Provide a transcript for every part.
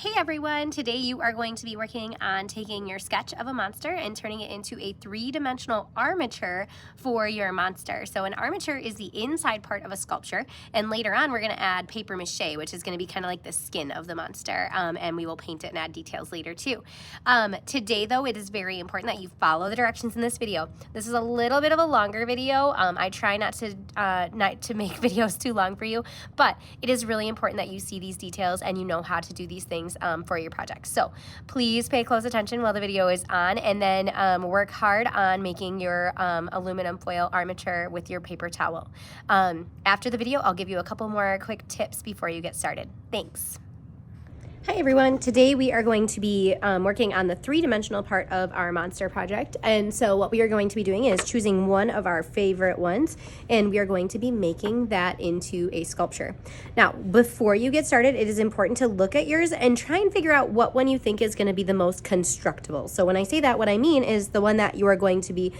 Hey everyone, today you are going to be working on taking your sketch of a monster and turning it into a three-dimensional armature for your monster. So an armature is the inside part of a sculpture, and later on we're going to add paper mache, which is going to be kind of like the skin of the monster, and we will paint it and add details later too. Today though, it is very important that you follow the directions in this video. This is a little bit of a longer video. I try not to make videos too long for you, but it is really important that you see these details and you know how to do these things for your project. So please pay close attention while the video is on, and then work hard on making your aluminum foil armature with your paper towel. After the video, I'll give you a couple more quick tips before you get started. Thanks. Hi everyone, today we are going to be working on the three-dimensional part of our monster project, and so what we are going to be doing is choosing one of our favorite ones, and we are going to be making that into a sculpture. Now before you get started, it is important to look at yours and try and figure out what one you think is going to be the most constructible. So when I say that, what I mean is the one that you are going to be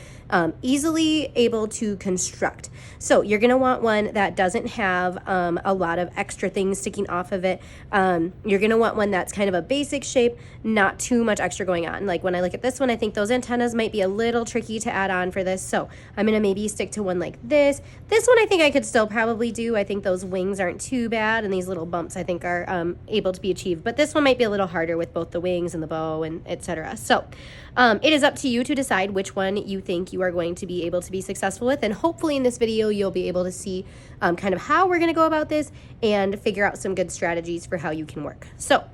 easily able to construct. So you're going to want one that doesn't have a lot of extra things sticking off of it. You're going to want one that's kind of a basic shape, not too much extra going on. Like when I look at this one, I think those antennas might be a little tricky to add on for this, so I'm gonna maybe stick to one like this. This one I think I could still probably do. I think those wings aren't too bad, and these little bumps I think are able to be achieved, but this one might be a little harder with both the wings and the bow and etc. So it is up to you to decide which one you think you are going to be able to be successful with, and hopefully in this video you'll be able to see kind of how we're gonna go about this and figure out some good strategies for how you can work. So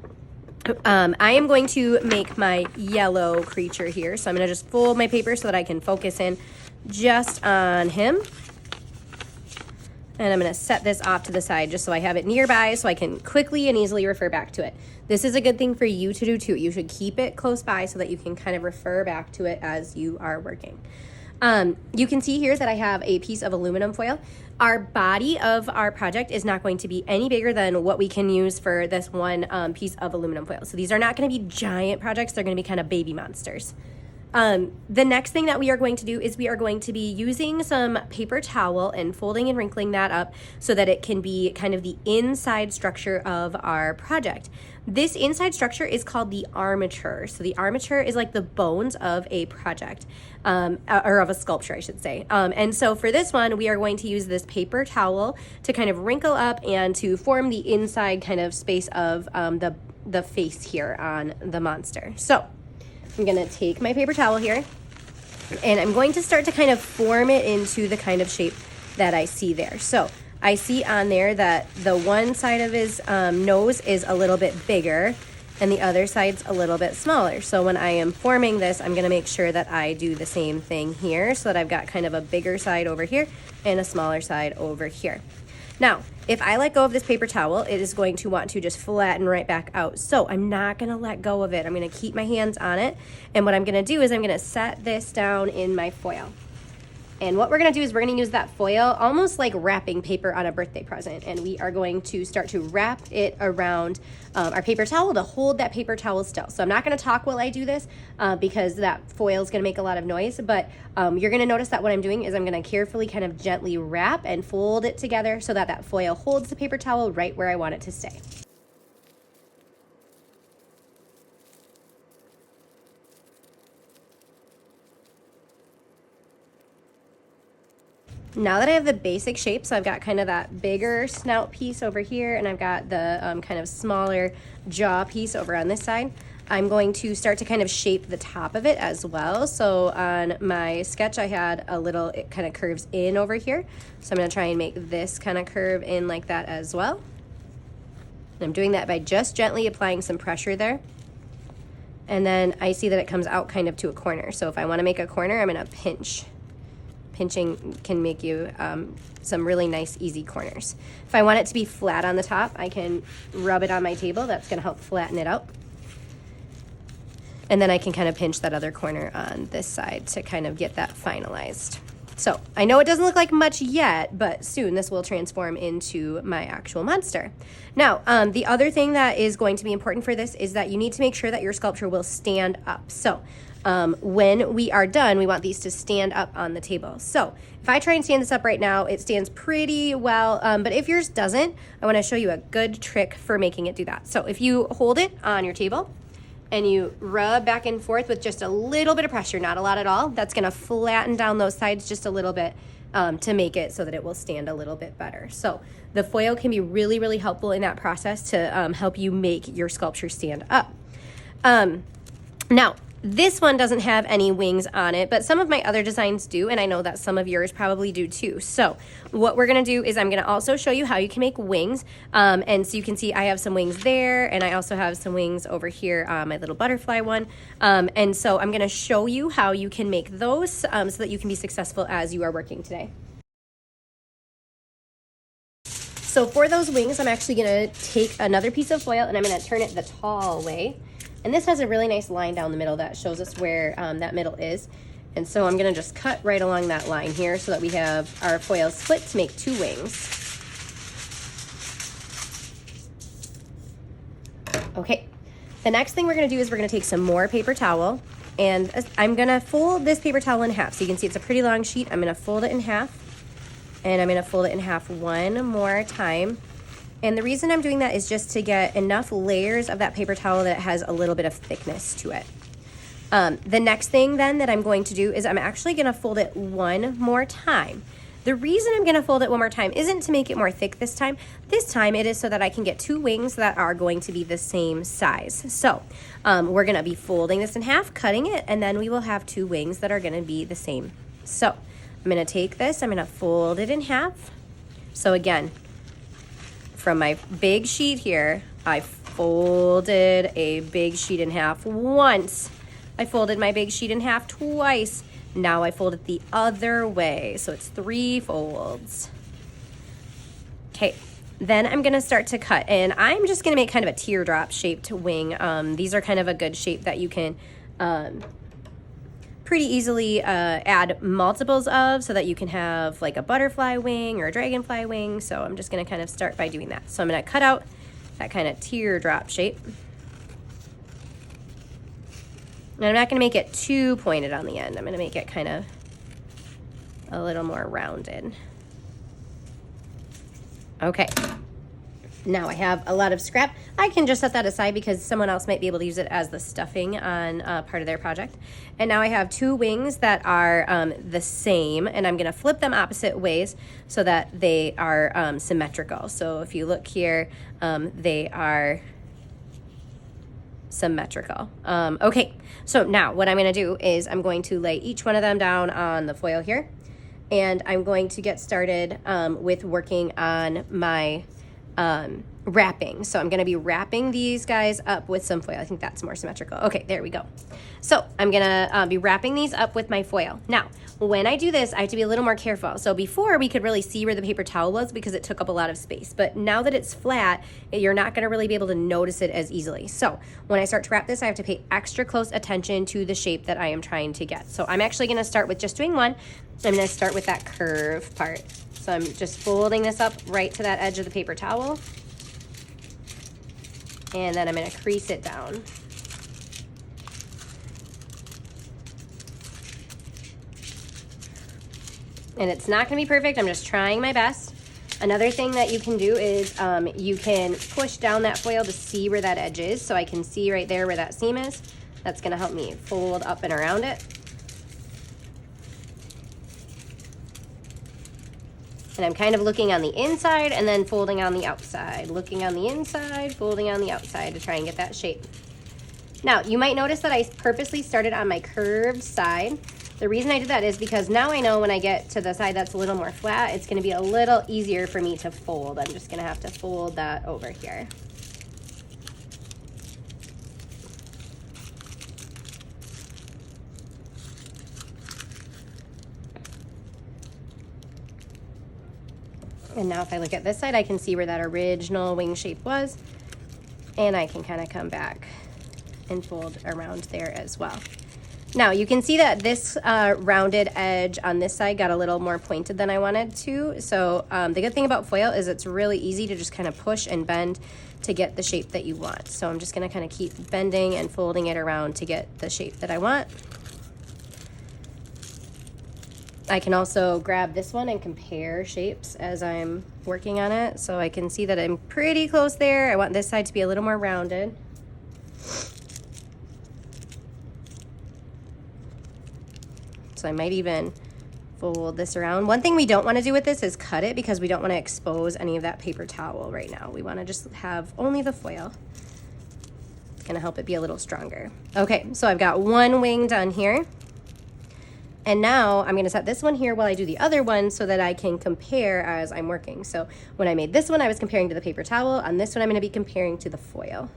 I am going to make my yellow creature here, so I'm going to just fold my paper so that I can focus in just on him. And I'm going to set this off to the side just so I have it nearby so I can quickly and easily refer back to it. This is a good thing for you to do too. You should keep it close by so that you can kind of refer back to it as you are working. You can see here that I have a piece of aluminum foil. Our body of our project is not going to be any bigger than what we can use for this one piece of aluminum foil. So these are not going to be giant projects. They're going to be kind of baby monsters. The next thing that we are going to do is we are going to be using some paper towel and folding and wrinkling that up so that it can be kind of the inside structure of our project. This inside structure is called the armature. So the armature is like the bones of a project, or of a sculpture, I should say. And so for this one, we are going to use this paper towel to kind of wrinkle up and to form the inside kind of space of the face here on the monster. So I'm gonna take my paper towel here and I'm going to start to kind of form it into the kind of shape that I see there. So I see on there that the one side of his nose is a little bit bigger and the other side's a little bit smaller. So when I am forming this, I'm gonna make sure that I do the same thing here so that I've got kind of a bigger side over here and a smaller side over here. Now, if I let go of this paper towel, it is going to want to just flatten right back out. So I'm not gonna let go of it. I'm gonna keep my hands on it. And what I'm gonna do is I'm gonna set this down in my foil. And what we're gonna do is we're gonna use that foil almost like wrapping paper on a birthday present. And we are going to start to wrap it around our paper towel to hold that paper towel still. So I'm not gonna talk while I do this because that foil is gonna make a lot of noise, but you're gonna notice that what I'm doing is I'm gonna carefully kind of gently wrap and fold it together so that that foil holds the paper towel right where I want it to stay. Now that I have the basic shape, so I've got kind of that bigger snout piece over here and I've got the kind of smaller jaw piece over on this side, I'm going to start to kind of shape the top of it as well. So on my sketch I had a little, it kind of curves in over here. So I'm going to try and make this kind of curve in like that as well. And I'm doing that by just gently applying some pressure there. And then I see that it comes out kind of to a corner. So if I want to make a corner, I'm going to pinch. Pinching can make you some really nice easy corners. If I want it to be flat on the top, I can rub it on my table. That's going to help flatten it out. And then I can kind of pinch that other corner on this side to kind of get that finalized. So I know it doesn't look like much yet, but soon this will transform into my actual monster. Now, the other thing that is going to be important for this is that you need to make sure that your sculpture will stand up. So when we are done, we want these to stand up on the table. So if I try and stand this up right now, it stands pretty well, but if yours doesn't, I want to show you a good trick for making it do that. So if you hold it on your table and you rub back and forth with just a little bit of pressure, not a lot at all, that's going to flatten down those sides just a little bit to make it so that it will stand a little bit better. So the foil can be really, really helpful in that process to help you make your sculpture stand up. Now, this one doesn't have any wings on it, but some of my other designs do, and I know that some of yours probably do too. So what we're gonna do is I'm gonna also show you how you can make wings. And so you can see I have some wings there, and I also have some wings over here, my little butterfly one. And so I'm gonna show you how you can make those so that you can be successful as you are working today. So for those wings, I'm actually gonna take another piece of foil and I'm gonna turn it the tall way. And this has a really nice line down the middle that shows us where that middle is. And so I'm gonna just cut right along that line here so that we have our foil split to make 2 wings. Okay, the next thing we're gonna do is we're gonna take some more paper towel, and I'm gonna fold this paper towel in half. So you can see it's a pretty long sheet. I'm gonna fold it in half, and I'm gonna fold it in half one more time. And the reason I'm doing that is just to get enough layers of that paper towel that it has a little bit of thickness to it. The next thing then that I'm going to do is I'm actually gonna fold it one more time. The reason I'm gonna fold it one more time isn't to make it more thick this time. This time it is so that I can get 2 wings that are going to be the same size. So we're gonna be folding this in half, cutting it, and then we will have 2 wings that are gonna be the same. So I'm gonna take this, I'm gonna fold it in half. So again, from my big sheet here, I folded a big sheet in half once. I folded my big sheet in half twice. Now I fold it the other way, so it's 3 folds. Okay, then I'm gonna start to cut, and I'm just gonna make kind of a teardrop shaped wing. These are kind of a good shape that you can pretty easily add multiples of, so that you can have like a butterfly wing or a dragonfly wing. So I'm just gonna kind of start by doing that. So I'm gonna cut out that kind of teardrop shape. And I'm not gonna make it too pointed on the end. I'm gonna make it kind of a little more rounded. Okay. Now I have a lot of scrap. I can just set that aside because someone else might be able to use it as the stuffing on part of their project. And now I have 2 wings that are the same, and I'm gonna flip them opposite ways so that they are symmetrical. So if you look here, they are symmetrical. Okay, so now what I'm gonna do is I'm going to lay each one of them down on the foil here, and I'm going to get started with working on my wrapping. So I'm gonna be wrapping these guys up with some foil. I think that's more symmetrical. Okay, there we go. So I'm gonna be wrapping these up with my foil. Now, when I do this, I have to be a little more careful. So before we could really see where the paper towel was because it took up a lot of space. But now that it's flat, you're not gonna really be able to notice it as easily. So when I start to wrap this, I have to pay extra close attention to the shape that I am trying to get. So I'm actually gonna start with just doing one. I'm gonna start with that curve part. So I'm just folding this up right to that edge of the paper towel. And then I'm gonna crease it down. And it's not gonna be perfect, I'm just trying my best. Another thing that you can do is you can push down that foil to see where that edge is. So I can see right there where that seam is. That's gonna help me fold up and around it. And I'm kind of looking on the inside and then folding on the outside. Looking on the inside, folding on the outside to try and get that shape. Now, you might notice that I purposely started on my curved side. The reason I did that is because now I know when I get to the side that's a little more flat, it's gonna be a little easier for me to fold. I'm just gonna have to fold that over here. And now if I look at this side, I can see where that original wing shape was, and I can kind of come back and fold around there as well. Now you can see that this rounded edge on this side got a little more pointed than I wanted to. So the good thing about foil is it's really easy to just kind of push and bend to get the shape that you want. So I'm just gonna kind of keep bending and folding it around to get the shape that I want. I can also grab this one and compare shapes as I'm working on it. So I can see that I'm pretty close there. I want this side to be a little more rounded. So I might even fold this around. One thing we don't want to do with this is cut it, because we don't want to expose any of that paper towel right now. We want to just have only the foil. It's going to help it be a little stronger. Okay, so I've got one wing done here. And now I'm going to set this one here while I do the other one so that I can compare as I'm working. So when I made this one, I was comparing to the paper towel. On this one, I'm going to be comparing to the foil.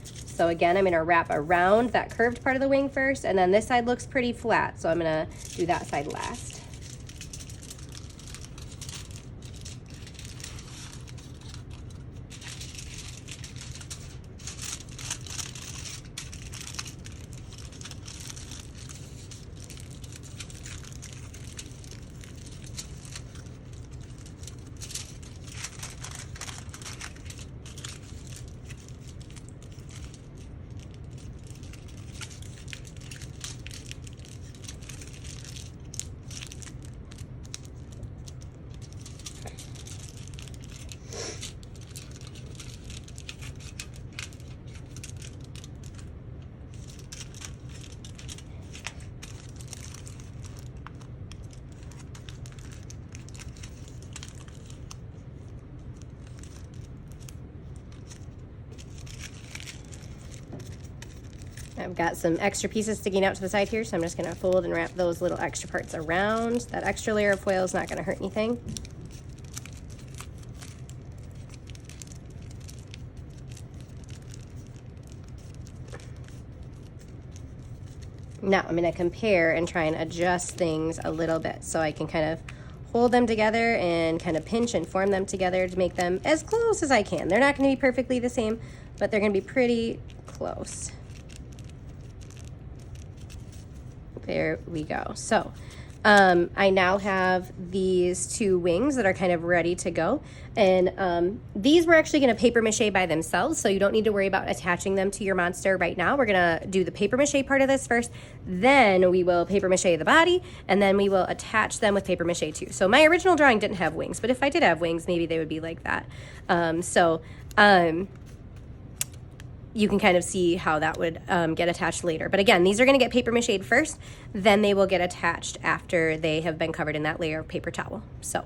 So again, I'm going to wrap around that curved part of the wing first, and then this side looks pretty flat, so I'm going to do that side last. I've got some extra pieces sticking out to the side here, so I'm just going to fold and wrap those little extra parts around. That extra layer of foil is not going to hurt anything. Now I'm going to compare and try and adjust things a little bit so I can kind of hold them together and kind of pinch and form them together to make them as close as I can. They're not going to be perfectly the same, but they're going to be pretty close. There we go. So I now have these two wings that are kind of ready to go. And these we're actually going to paper mache by themselves, so you don't need to worry about attaching them to your monster right now. We're going to do the paper mache part of this first, then we will paper mache the body, and then we will attach them with paper mache too. So my original drawing didn't have wings, but if I did have wings, maybe they would be like that. You can kind of see how that would get attached later. But again, these are going to get paper mached first, then they will get attached after they have been covered in that layer of paper towel. So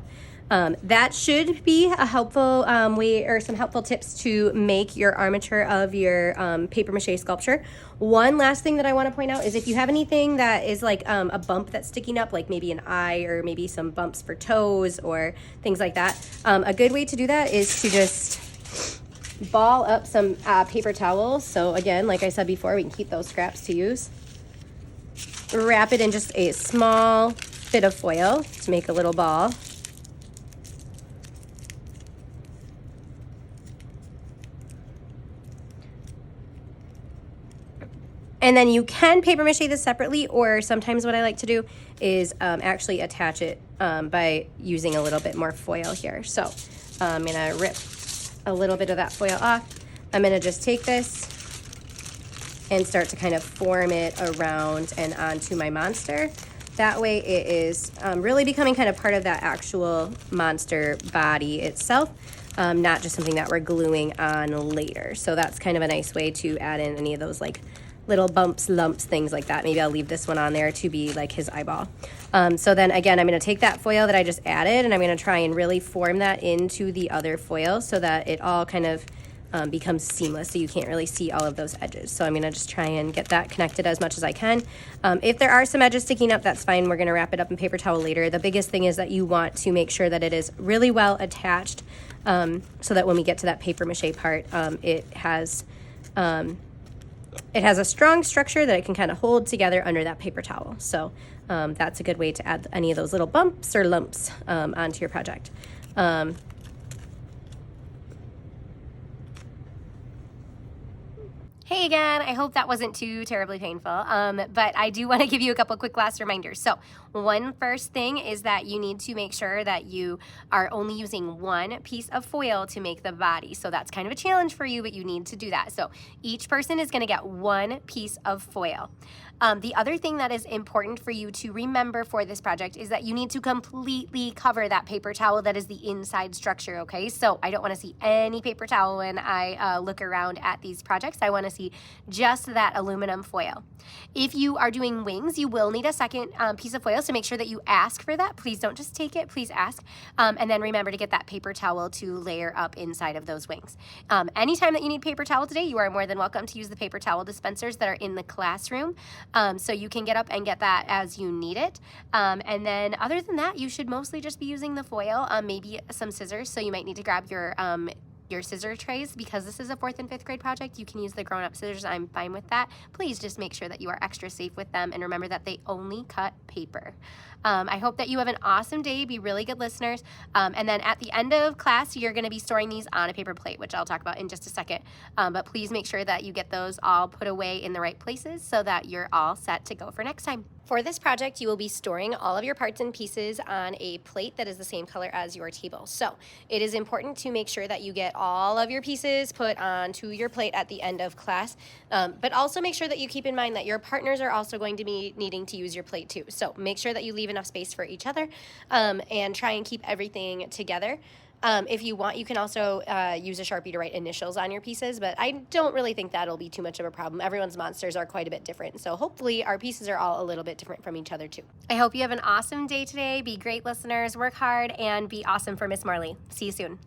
that should be a helpful way, or some helpful tips to make your armature of your paper mache sculpture. One last thing that I want to point out is if you have anything that is like a bump that's sticking up, like maybe an eye or maybe some bumps for toes or things like that, a good way to do that is to just ball up some paper towels. So again, like I said before, we can keep those scraps to use. Wrap it in just a small bit of foil to make a little ball. And then you can paper mache this separately, or sometimes what I like to do is actually attach it by using a little bit more foil here. So I'm gonna rip a little bit of that foil off. I'm gonna just take this and start to kind of form it around and onto my monster. That way it is really becoming kind of part of that actual monster body itself, not just something that we're gluing on later. So that's kind of a nice way to add in any of those like little bumps, lumps, things like that. Maybe I'll leave this one on there to be like his eyeball. So then again, I'm going to take that foil that I just added and I'm going to try and really form that into the other foil so that it all kind of becomes seamless, so you can't really see all of those edges. So I'm going to just try and get that connected as much as I can. If there are some edges sticking up, that's fine. We're going to wrap it up in paper towel later. The biggest thing is that you want to make sure that it is really well attached, so that when we get to that paper mache part, it has a strong structure that it can kind of hold together under that paper towel. So that's a good way to add any of those little bumps or lumps onto your project. Hey again, I hope that wasn't too terribly painful, but I do want to give you a couple quick last reminders. So one first thing is that you need to make sure that you are only using one piece of foil to make the body. So that's kind of a challenge for you, but you need to do that. So each person is going to get one piece of foil. The other thing that is important for you to remember for this project is that you need to completely cover that paper towel that is the inside structure, okay? So I don't want to see any paper towel when I look around at these projects. I want to see just that aluminum foil. If you are doing wings, you will need a second piece of foil, so make sure that you ask for that. Please don't just take it, please ask. And then remember to get that paper towel to layer up inside of those wings. Anytime that you need paper towel today, you are more than welcome to use the paper towel dispensers that are in the classroom. So you can get up and get that as you need it. And then other than that, you should mostly just be using the foil, maybe some scissors. So you might need to grab your scissor trays. Because this is a 4th and 5th grade project, you can use the grown-up scissors. I'm fine with that. Please just make sure that you are extra safe with them, and remember that they only cut paper. I hope that you have an awesome day. Be really good listeners. And then at the end of class, you're going to be storing these on a paper plate, which I'll talk about in just a second. But please make sure that you get those all put away in the right places so that you're all set to go for next time. For this project, you will be storing all of your parts and pieces on a plate that is the same color as your table. So it is important to make sure that you get all of your pieces put onto your plate at the end of class, but also make sure that you keep in mind that your partners are also going to be needing to use your plate too. So make sure that you leave enough space for each other, and try and keep everything together. If you want, you can also use a Sharpie to write initials on your pieces, but I don't really think that'll be too much of a problem. Everyone's monsters are quite a bit different, so hopefully our pieces are all a little bit different from each other too. I hope you have an awesome day today. Be great listeners, work hard, and be awesome for Miss Morley. See you soon.